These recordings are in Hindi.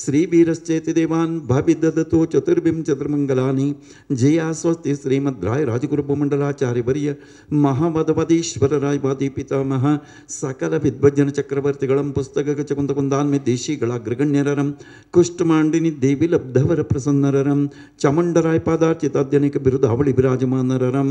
श्रीवीरश्चेति देवान् भाविदधतो चतुर्भिं चतुर्मङ्गलानि जया स्वस्ति श्रीमद्राय राजगुरुभूमण्डलाचार्यवर्य महावदवदीश्वरराय वादी पितामह सकल विद्वज्जन चक्रवर्तिಗಳಂ ಪುಸ್ತಕ ಚಕುಂದಕುಂದಾನ್ಮೆ ದೇಶಿಗಳ ಅಗ್ರಗಣ್ಯರಂ ಕುಷ್ಠಮಾಂಡಿನಿ ದೇವಿ ಲಬ್ಧವರ ಪ್ರಸನ್ನರಂ ಚಾಮುಂಡರಾಯ ಪಾದಾರ್ಚಿತಾದ್ಯನಿಕ ಬಿರುದಾವಳಿ ವಿರಾಜಮಾನರಂ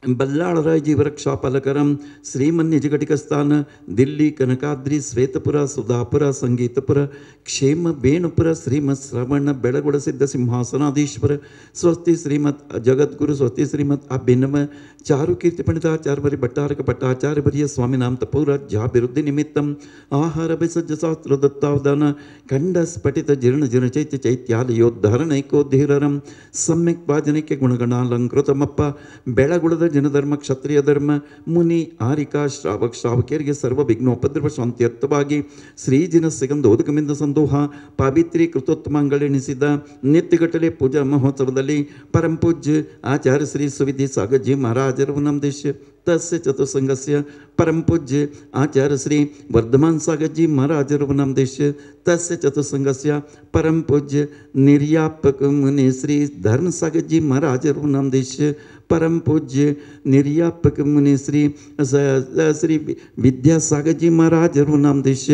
बल्लाळराय जीवरक्षापालकरम श्रीमन्यजघटिकस्थान दिल्ली कनकाद्रि श्वेतपुर सुधापुर संगीतपुर क्षेम वेणुपुर श्रीमत् श्रवण बेळगुड सिद्ध सिंहासनाधीश्वर स्वस्ति श्रीमत् जगद्गुरु स्वस्ति श्रीमत् अभिनव चारुकीर्ति पंडिताचार्य भट्टारक भट्टाचार्य स्वामीनाम तपोराज्याभिवृद्धि निमित्तम आहार विसज्ज शास्त्र दत्तावदान खंड स्फटित जीर्ण जीर्ण चैत्य चैत्यालयोद्धारणैकोद्धीररम सम्यक वाजनैक्य गुणगणालंकृतमप्प बेळगुडದ ಜನಧರ್ಮ ಕ್ಷತ್ರಿಯ ಧರ್ಮ ಮುನಿ ಆರಿಕಾ ಶ್ರಾವಕ ಶ್ರಾವಕಿಯರಿಗೆ ಸರ್ವ ವಿಘ್ನೋಪದ್ರವ ಶಾಂತ್ಯರ್ಥವಾಗಿ ಶ್ರೀಜಿನ ಸಿಗಂಧೋದಕಮಿಂದ ಸಂದೋಹ ಪಾವಿತ್ರೀಕೃತೋತ್ತಮಾಂಗಳೆನಿಸಿದ ನಿತ್ಯಗಟ್ಟಲೆ ಪೂಜಾ ಮಹೋತ್ಸವದಲ್ಲಿ ಪರಂಪೂಜ್ಯ ಆಚಾರ್ಯ ಶ್ರೀ ಸುವಿಧಿ ಸಾಗರ್ಜಿ ಮಹಾರಾಜರು ನಮ್ಮ ದೇಶ तस्य चतुसंगस्य परम पूज्य आचार्य श्री वर्धमान सागर जी महाराज नाम देश तस्य चतुसंगस्य परम पूज्य निर्यापक मुनि श्री धर्म सागर जी महाराज नाम देश परम पूज्य निर्यापक मुनि श्री श्री विद्यासागर जी महाराज नाम देश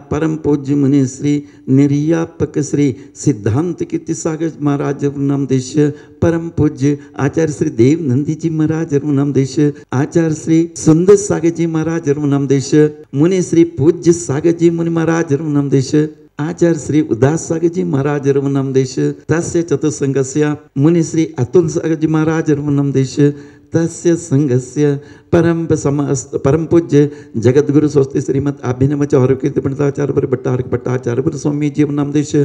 परम पूज्य मुनि श्री निर्यापक श्री सिद्धांत कीर्ति सागर महाराज नाम देश परम पूज्य आचार्य श्री देव नंदी जी महाराज नाम देश आचार्य श्री सुंदर सागर जी महाराज नाम देश मुनि श्री पूज्य सागर जी मुनि महाराज नाम देश आचार्य श्री उदास सागर जी महाराज नाम देश तस्य चतुसंगस्य मुनि श्री अतुल सागर जी महाराज नाम देश तस्य संघस्य परम पूज्य जगद्गुरु स्वस्ति श्रीमत् अभिनव चारुकीर्ति पंडिताचार्य भट्टारक भट्टाचार्य स्वामी जी नाम देश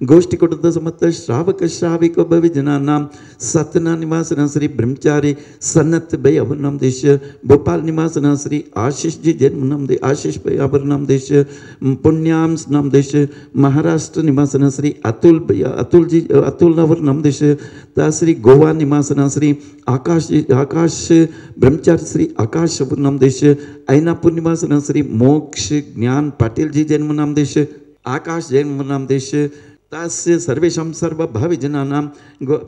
गोष्ठी कुटुंब समस्त श्रावक श्राविक भविजनानां सतना निवासन श्री ब्रह्मचारी सन्नत भाई अवर नाम देश भोपाल निवासन श्री आशीष जी जैन नाम देश आशीष भाई अवर नाम देश पुण्याम नाम देश महाराष्ट्र निवासन श्री अतुल भैया अतुल जी अतुल अवर नाम देश श्री गोवा निवासन श्री आकाश ब्रह्मचारी श्री आकाश नाम देश ऐनापूर निवासन श्री मोक्ष ज्ञान पाटिल जी जन्म नाम देश आकाश जन्म नाम देश तस्य सर्वेषां सर्व भाविजनानां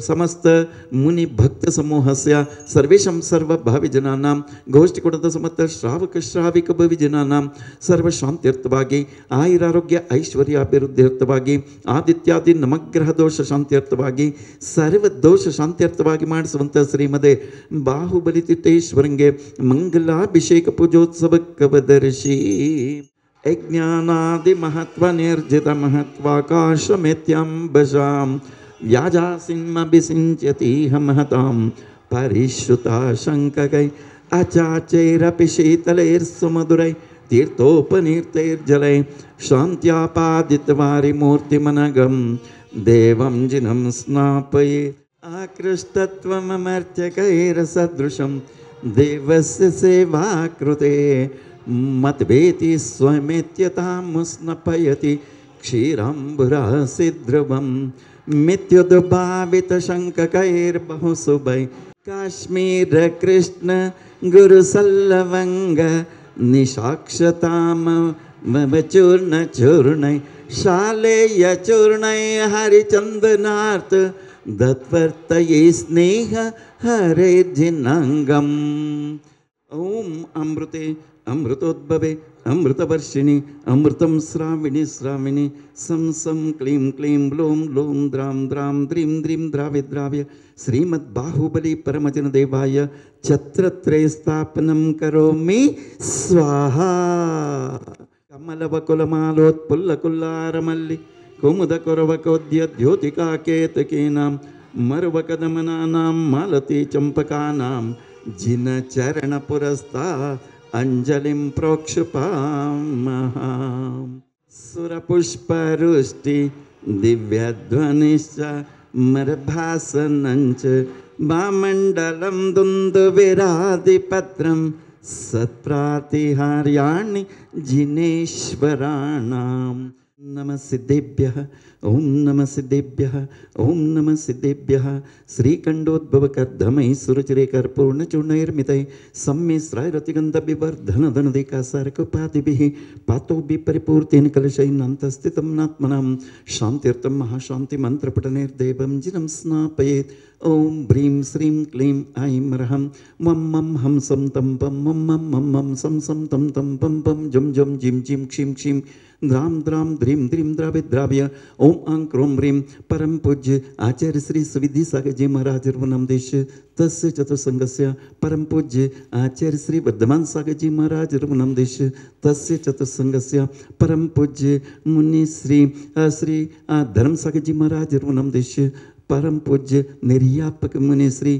समस्त मुनि भक्त समूहस्य सर्वेषां सर्व भाविजनानां गोष्ठिकुटुंब समस्त श्रावक श्राविक भाविजनानां सर्व शांत्यर्थವಾಗಿ ಆಯುರಾರೋಗ್ಯ ಐಶ್ವರ್ಯಾಭಿವೃದ್ಧಿಯರ್ಥವಾಗಿ ಆದಿತ್ಯಾದಿ ನವಗ್ರಹ ದೋಷ ಶಾಂತ್ಯರ್ಥವಾಗಿ ಸರ್ವ ದೋಷ ಶಾಂತ್ಯರ್ಥವಾಗಿ ಮಾಡಿಸುವಂತ ಶ್ರೀಮದೆ ಬಾಹುಬಲಿ ತೀರ್ಥೇಶ್ವರಂಗೆ ಮಂಗಲಾಭಿಷೇಕ ಪೂಜೋತ್ಸವಕ್ಕವದರ್ಶಿ अज्ञानादि महत्व निर्जित महत्वाकाशमेत्यंबजां व्याजासिन्मभिषिञ्चति महतां परिश्रुता शङ्ककै अचाचैरपि शीतलैर्सुमधुरै तीर्थोपनीर्तैर्जलै शान्त्यापादितवारिमूर्तिमनगं देवं जिनं स्नापये आकृष्टत्वममर्चकैरसदृशं देवस्य सेवाकृते मतवेति स्वमेत्यतामुस्नपयति क्षीराम्बुरासिद्ध्रुवं मित्युद्भावितशङ्ककैर्बहुशुभै काश्मीर कृष्ण गुरुसल्लवङ्ग निशाक्षतामवचूर्णचूर्णै शालेयचूर्णै हरिचन्दनार्थ दत्वर्तये स्नेह हरेर्जिनाङ्गम् ओम अमृते अमृतोद्भवे अमृतवर्षिणि अमृतं श्राविणि श्राविणि सं सं क्लीं क्लीं ब्लूं ब्लूं द्रां द्रां द्रीं द्रीं द्राव्य द्राव्य श्रीमद्बाहुबली परमजनदेवाय छत्रत्रय स्थापनं करोमि स्वाहा कमलवकुलमालोत्पुल्लकुल्लारमल्लि कुमुदकुरवकोद्य द्योतिकाकेतकीनां मरुवकदमनानां मालती चम्पकानां जिन चरण पुरस्ता अंजलिं प्रोक्षपामः सुरपुष्परुष्टि दिव्यध्वनिश्च मरभासनञ्च वामण्डलं दुन्दुभिरादिपत्रं सत्प्रातिहार्याणि जिनेश्वराणां नमः सिद्धेभ्यः ओम नमः सिद्धेभ्यः ओम नमः सिद्धेभ्यः श्रीकण्डोद्भवकर्धमैः सुरचिरेकर्पूर्णचूर्णैर्मितैः सम्यस्रायरतिगन्धविवर्धनदनदिकासारकोपादिभिः पातोभिः परिपूर्तेन कलशैनान्तस्थितं नात्मनां शान्त्यर्थं महाशान्तिमन्त्रपठनैर्देवं जिनं स्नापयेत्। ओम ह्रीं श्रीं क्लीं ऐं रहं मं मं हं सं तं पं मं मं मं मं सं सं तं तं पं पं जं जं जिं जिं क्षीं क्षीं द्रां द्रां ध्रीं ध्रीं द्राव्य ओम आं क्रों ह्रीं परम पूज्य आचार्य श्री सुविधि सागरजी महाराज नमदेश तस्य चतुसंगस्य परम पूज्य आचार्य श्री वर्धमान सागरजी महाराज नमदेश तस्य चतुसंगस्य परम पूज्य मुनि श्री धर्म सागरजी महाराज नमदेश परम पूज्य निर्यापक मुनि श्री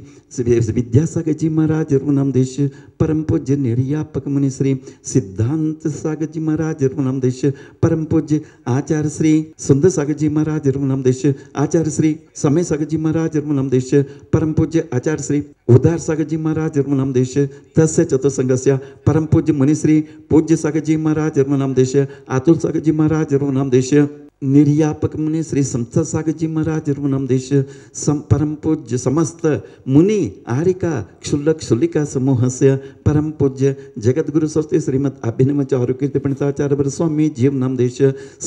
विद्यासागर जी महाराज नामदेश परम पूज्य निर्यापक मुनि श्री सिद्धांत सागर जी महाराज नामदेश परम पूज्य आचार्य श्री सुंदर सागर जी महाराज नामदेश आचार्य श्री समय सागर जी महाराज नामदेश परम पूज्य आचार्य श्री उदार सागर जी महाराज नामदेश तस्य चतुसंगस्य परम पूज्य मुनि श्री पूज्य सागर जी महाराज नामदेश अतुल सागर जी महाराज नामदेश निर्यापक मुनि श्री संत सागर जी महाराज नामदेश परम पूज्य समस्त मुनि आरिका क्षुल्लक क्षुल्लिका समूहस्य परम पूज्य जगद्गुरु स्वस्ति श्रीमद अभिनवाचार्य कीर्तिपणिताचार्य स्वामी जीव नामदेश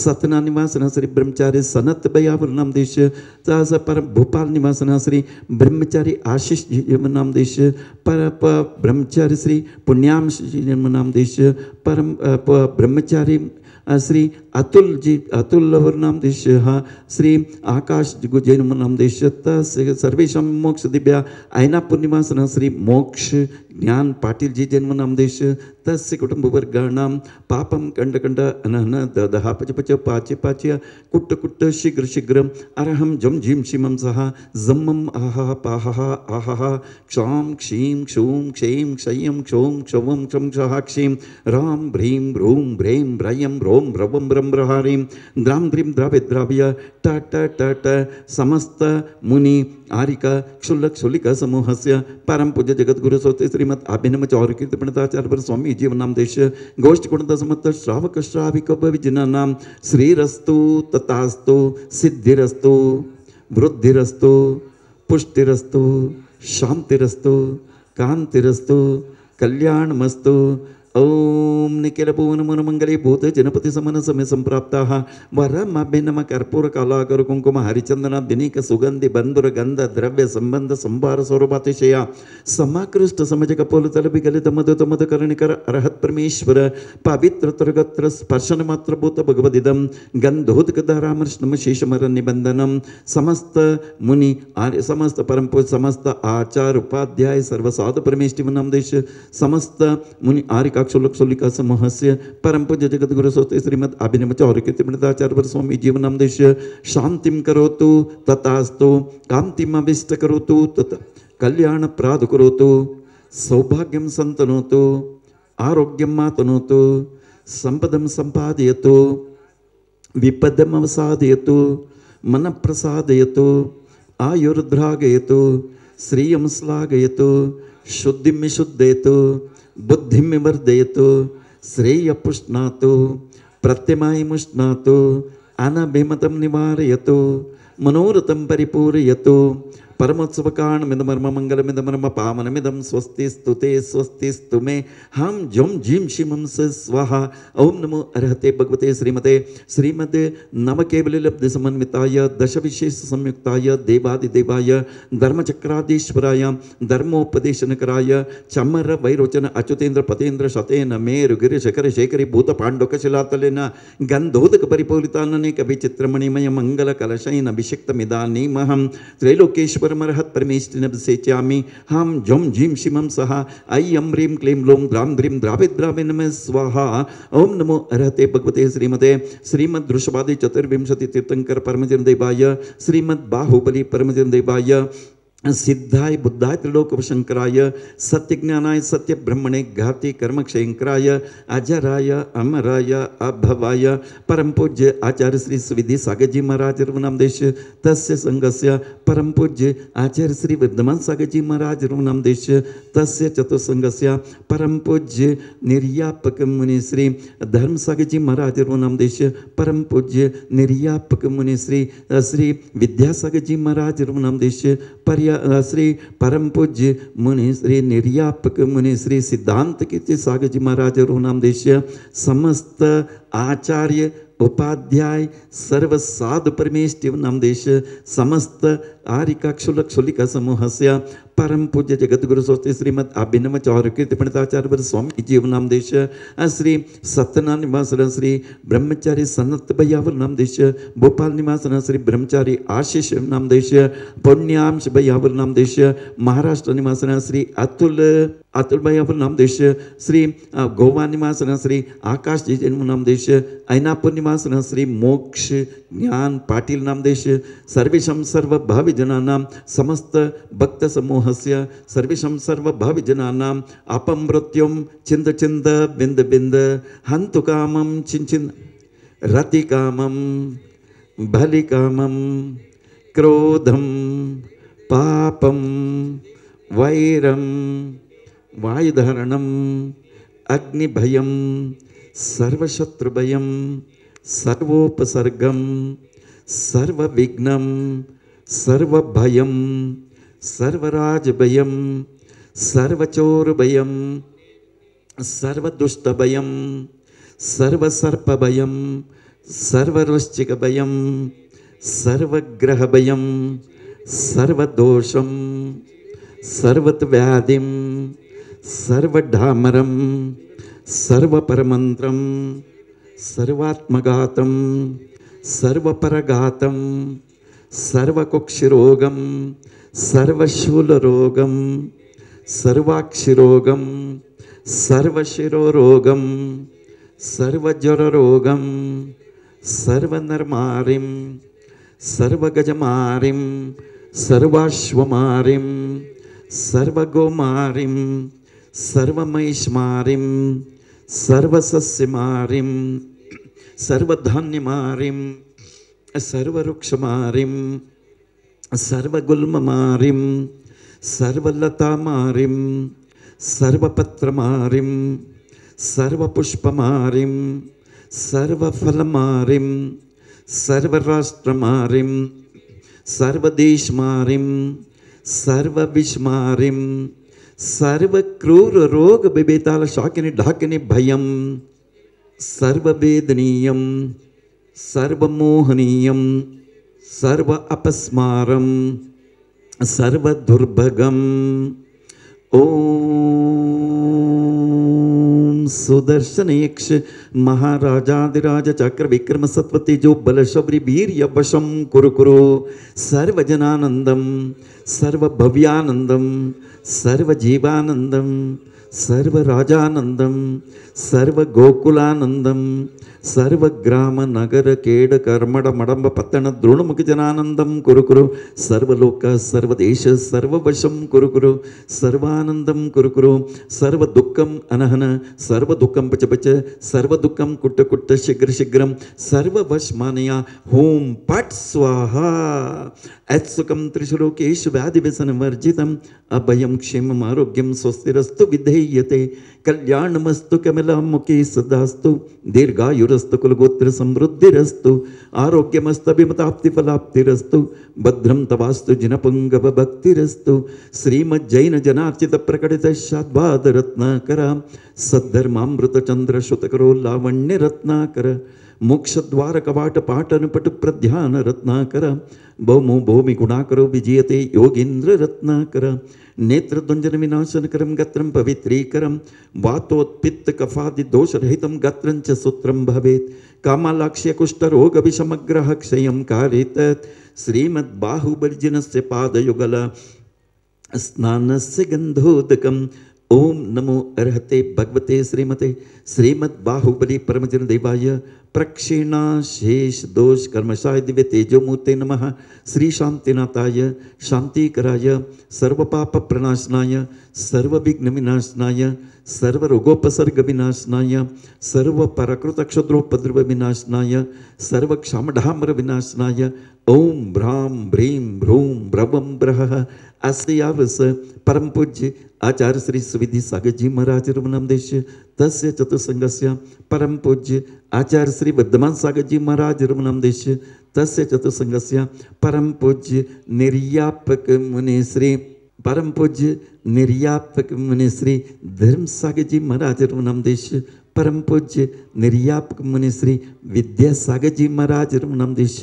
सतना निवासन श्री ब्रह्मचारी सनत बयावर नामदेश तास परम भोपाल निवासन श्री ब्रह्मचारी आशीष जीव नामदेश पर ब्रह्मचारी श्री पुण्याम जन्म नामदेश परम ब्रह्मचारी श्री अतुल जी अतुल नामदेश श्री आकाश गुजैन नामदेश सर्वेशा मोक्ष दिव्या ऐनापूर निवासन श्री मोक्ष ज्ञान पाटिल जी जन्म नामदेश तस्य कुटुंबवर्गाणां पापं कंड कंड अनहन ददहा पच पच पाचे पाचे कुट्ट कुट्ट शीघ्र शीघ्र अरहं जम झीम शिमं सह जम्मं आहा पाहा आहा क्षां क्षीं क्षूं क्षैं क्षयं क्षौं क्षवं क्षं क्षः क्षीं रां भ्रीं भ्रूं भ्रें भ्रयं रों भ्रवं ब्रं ब्रहारीं द्रां द्रीं द्रावे द्राव्य ट ट ट ट समस्त मुनि आरिका क्षुल्लक क्षुल्लिका समूहस्य परम पूज्य जगद्गुरु स्वस्ति श्रीमद अभिनवाचार्य कीर्तिपणिताचार्य स्वामी जीव नामदेश गोष्ठ गुणद समस्त श्रावक श्राविक विजनानां श्रीरस्तु तथास्तु सिद्धिरस्तु वृद्धिरस्तु पुष्टिरस्तु शांतिरस्तु कांतिरस्तु कल्याणमस्तु ओम निखिल भुवन मनमंगले भूत जनपति समन समय संप्राप्ता वरमभिनम कर्पूर कलाकर कुंकुम हरिचंदन दिनीक सुगंधि बंधुर गंध द्रव्य संबंध संभार स्वरूपातिशया समाकृष्ट समज कपोल तलबि गलित मधुत मधुकर्णिकर अरहत परमेश्वर पवित्र तरगत्र स्पर्शन मात्र भूत भगवदिदम गंधोदक धारामर्षणम शेषमर निबंधनम समस्त मुनि आर्य समस्त परम पूज्य समस्त आचार उपाध्याय सर्वसाधु परमेष्टि नामदेश समस्त मुनि आर्य क्षुल्लक समूहस्य परम पूज्य जगद्गुरु स्वस्ति श्रीमद अभिनवाचार्य कीर्तिपणिताचार्य स्वामी जीव नामदेश शांतिं करोतु तथास्तु कांतिम अभिष्ट करोतु तथा कल्याण प्राद करोतु सौभाग्यं संतनोतु आरोग्यं मातनोतु संपदं संपादयतु विपदम् अवसादयतु मन प्रसादयतु आयुर्द्रागयतु श्रियं श्लाघयतु शुद्धिं विशुद्धयतु बुद्धिं वर्धयतु श्रेय पुष्णातु प्रत्यमायमुष्णातु अनभिमतं निवारयतु मनोरथं परिपूरयतु परमोत्सवकारणमिदमर्ममङ्गलमिदमर्म पावनमिदं स्वस्ति स्तुते स्वस्ति स्तुमे हम जम झीम शिमं स स्वाहा ओम नमो अर्हते भगवते श्रीमते श्रीमते नवकेवलब्धि समन्विताय दश विशेष संयुक्ताय देवादिदेवाय धर्मचक्राधीश्वराय धर्मोपदेशनकराय चमर वैरोचन अच्युतेन्द्र पतेन्द्र शतेन मेरु गिरिशकर शेखरी भूत पाण्डुकशिलातलेन गन्धोदक परिपूरिताननेक विचित्रमणिमय मंगल कलशैन अभिषिक्तमिदानीमहं त्रैलोकेश्वर परमर्हत परमेष्टिन सेचामि हम जम झीम शिमं सह ऐं ह्रीं क्लीं लों द्रां द्रीं द्रावे द्रावे नमः स्वाहा ओम नमो अर्हते भगवते श्रीमते श्रीमद् वृषभादि चतुर्विंशति तीर्थंकर परमजन देवाय श्रीमद् बाहुबली परमजन देवाय सिद्धाय बुद्धाय त्रिलोकशंकराय सत्यज्ञानाय सत्यब्रह्मणे घाति कर्मक्षयंकराय अजराय अमराय अभवाय परम पूज्य आचार्य श्री सुविधि सागर जी महाराज रघुनामदेश तस्य संघस्य परम पूज्य आचार्य श्री विद्यमान सागर जी महाराज रघुनामदेश तस्य चतुसंघस्य परम पूज्य निर्यापक मुनि श्री धर्म सागर जी महाराज रघुनामदेश परम पूज्य निर्यापक मुनि श्री श्री विद्यासागर जी महाराज रघुनामदेश श्री परम पूज्य मुनि श्री निर्यापक मुनि श्री सिद्धांत कीर्ति सागर जी महाराज रघुनामदेश समस्त आचार्य उपाध्याय सर्व साधु परमेष्टिव नामदेश समस्त आरिका क्षुलक क्षुलिका समूहस्य परम पूज्य जगद्गुरु स्वस्ति श्रीमद अभिनव चौर कीर्ति पंडिताचार्य स्वामी जीव नामदेश श्री सत्यनारायण निवास श्री ब्रह्मचारी सनत भैयावर नामदेश भोपाल निवास श्री ब्रह्मचारी आशीष नामदेश पुण्यामश भैयावर नामदेश महाराष्ट्र निवास श्री अतुल भैयावर नामदेश श्री गोवा निवास श्री आकाश जी जन्म नामदेश ऐनापूर निवास श्री मोक्ष ज्ञान पाटील नामदेश सर्वेशम सर्व भाविजनानां समस्त भक्त समूहस्य सर्वेशम सर्व भाविजनानां अपमृत्युम चिंद चिंद बिंद बिंद हंतु कामं चिंचिन रति कामं भलि कामं क्रोधं पापं वैरं वायुधारणं अग्निभयं सर्वशत्रुभयं सर्वोपसर्गं सर्वविघ्नं सर्वभयं सर्वराजभयं सर्वचोरभयं सर्वदुष्टभयं सर्वसर्पभयं सर्ववृश्चिकभयं सर्वग्रहभयं सर्वदोषं सर्वव्याधिं सर्वडामरं सर्वपरमन्त्रं सर्वात्मघातं सर्वपरघातं सर्वकुक्षिरोगं सर्वशूलरोगं सर्वाक्षिरोगं सर्वशिरोरोगं सर्वज्वररोगं सर्वनरमारिं सर्वगजमारिं सर्वाश्वमारिं सर्वगोमारिं सर्वमहिष्मारिं सर्वसस्यमारिं सर्वधान्यमारिं सर्ववृक्षमारिं सर्वगुल्ममारिं सर्वलतामारिं सर्वपत्रमारिं सर्वपुष्पमारिं सर्वफलमारिं सर्वराष्ट्रमारिं सर्वदेशमारिं सर्वविषमारिं सर्वक्रूररोग बिबेताल शाकिनी ढाकिनी भयं सर्ववेदनीयं सर्वमोहनीयं सर्व अपस्मारं सर्वदुर्भगं ओम सुदर्शनेक्ष महाराजाधिराज चक्र विक्रम सत्वती जो बल शबरी वीर यवशम कुरु कुरु सर्वजनानंदम सर्वभव्यानंदम सर्वजीवानंदम सर्वराजानंदम सर्वगोकुलानंदम सर्वग्राम नगर केड कर्मड मडंब पत्तन द्रोणमुख जनानंदम कुरु कुरु सर्वलोक सर्वदेश सर्ववशम कुरु कुरु सर्वानंदम कुरु कुरु सर्वदुःखम अनहन सर्वदुःखम पच पच सर्वदुःखम कुट्ट कुट्ट शीघ्र शीघ्रम सर्ववशमानया होम पट स्वाहा ऐत्सुकम त्रिशलोकेषु व्याधिव्यसनवर्जितम अभयं क्षेमम् आरोग्यं स्वस्तिरस्तु विधेयते कल्याणमस्तु कमलामुखी सदास्तु दीर्घायुरस्तु कुलगोत्र समृद्धिरस्तु आरोग्यमस्तु अभिमताप्तिफलाप्तिरस्तु भद्रं तवास्तु जिनपुंगव भक्तिरस्तु श्रीमज्जैन जनार्चित प्रकटित शाद्वाद रत्नाकर सद्धर्मामृत चंद्र श्रुतकरो लावण्य रत्नाकर मोक्षद्वार कवाट पाटन पटु प्रध्यान रत्नाकर भौमो भौमि गुणाकरो विजयते योगींद्र रत्नाकर नेत्र दुंजन विनाशनकरं गत्रं पवित्रीकरं वातोत्पित्त कफादि दोषरहितं गत्रं च सूत्रं भवेत् कामालाक्ष्य कुष्ठरोग विषमग्रह क्षयं कारित श्रीमद्बाहुबलिजिनस्य पादयुगल स्नानस्य गन्धोदकम् ओम नमो अर्हते भगवते श्रीमते श्रीमद् बाहुबली परमजन देवाय प्रक्षेणाशेष दोष कर्मशाय दिव्य तेजोमूर्ते नमः। श्री शांतिनाथाय शांतिकराय सर्वपाप प्रणाशनाय सर्वविघ्न विनाशनाय सर्वरोगोपसर्ग विनाशनाय सर्व पराकृत क्षद्रोपद्रव विनाशनाय सर्व क्षामढामर विनाशनाय ओम भ्राम भ्रीं भ्रूं भ्रवं ब्रह। असे यावस परम पूज्य आचार्य श्री सुविधि सागरजी महाराज रमनामदेश तस्य चतुसंगस्य परम पूज्य आचार्य श्री वर्धमान सागरजी महाराज रमनामदेश तस्य चतुसंगस्य परम पूज्य निर्यापक मुनि श्री परम पूज्य निर्यापक मुनि श्री धर्म सागरजी महाराज रमनामदेश परम पूज्य निर्यापक मुनि श्री विद्यासागरजी महाराज रमनामदेश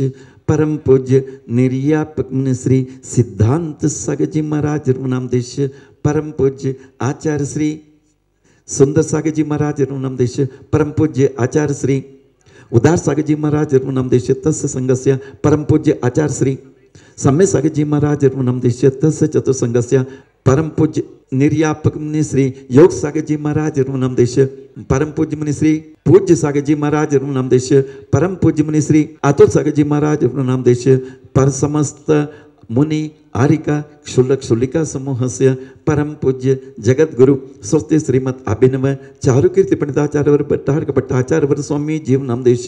परम पूज्य निर्यापक मुनि श्री सिद्धांत सागरजी महाराज रमनामदेश परम पूज्य आचार्य श्री सुंदर सागरजी महाराज रमनामदेश परम पूज्य आचार्य श्री उदार सागरजी महाराज रमनामदेश तस्य संगस्य परम पूज्य आचार्य श्री सम्य सागरजी महाराज रमनामदेश तस्य चतुसंगस्य परम पूज्य निर्यापक मुनि श्री योग सागरजी महाराज रमनामदेश परम पूज्य मुनि श्री पूज्य सागरजी महाराज रमनामदेश परम पूज्य मुनि श्री अतुल सागरजी महाराज रमनामदेश पर समस्त मुनि आरिका क्षुल्लक क्षुल्लिका समूहस्य परम पूज्य जगत गुरु स्वस्ति श्रीमद अभिनव चारुकीर्ति पंडिताचार्य भट्टारक भट्टाचार्य स्वामी जीवनामदेश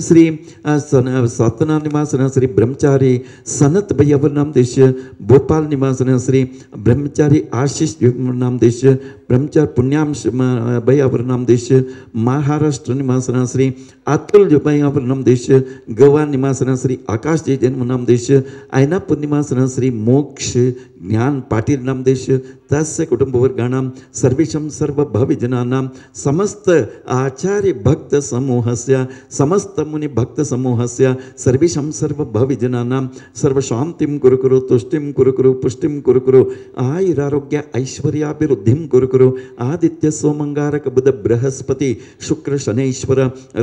श्री सातना निवासन श्री ब्रह्मचारी सनत भैयावर नामदेश भोपाल निवासन श्री ब्रह्मचारी आशीष नामदेश ब्रह्मचार पुण्याश भैयावर नामदेश महाराष्ट्र निवासन श्री अतुल भैयावर नामदेश गोवा निवासन श्री आकाश जी जन्म नामदेश ऐनापूर निवासन श्री मोक्ष ज्ञान पाटील नामदेश तस्य कुटुंबवर्गाणां सर्वेषां सर्वभविजनानां समस्त आचार्य भक्त समूहस्य समस्त मुनि भक्त समूहस्य सर्वेषां सर्वभविजनानां सर्वशान्तिं कुरु कुरु तुष्टिं कुरु कुरु पुष्टिं कुरु कुरु आयुरारोग्य ऐश्वर्याभिवृद्धिं कुरु कुरु आदित्य सोमंगारक बुध बृहस्पति शुक्र शनैश्वर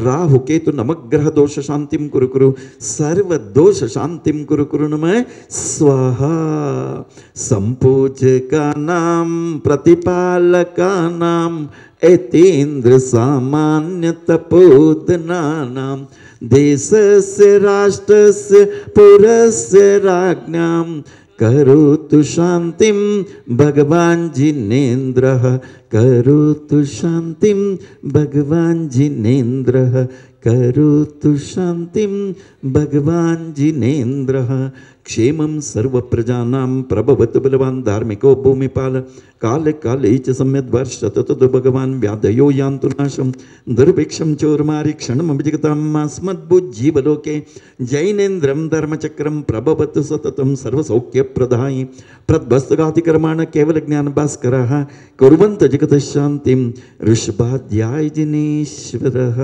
राहु केतु नवग्रह दोष शांतिं कुरु कुरु सर्व दोष शांतिं कुरु कुरु नमः स्वाहा। संपूजकानां प्रतिपालकानां एतेन्द्र सामान्य तपोधनानां देशस्य राष्ट्रस्य पुरस्य राज्ञां करोतु शांतिं भगवान् जिनेन्द्रः करोतु शांतिं भगवान् जिनेन्द्रः करोतु शांतिं भगवान् जिनेन्द्रः क्षेमं सर्वप्रजानां प्रभवतु बलवान् धार्मिको भूमिपाल काले काले च सम्यद्वर्षतु तद् भगवान् व्याधयो यान्तु नाशं दुर्भिक्षं चोर्मारि क्षणमभिजिगताम् अस्मद्भुज्जीवलोके जैनेन्द्रं धर्मचक्रं प्रभवतु सततं सर्वसौख्यप्रदायि प्रद्भस्तघातिकर्माण केवलज्ञानभास्करः कुर्वन्तु जगतः शान्तिं ऋषभाध्याय जिनेश्वरः।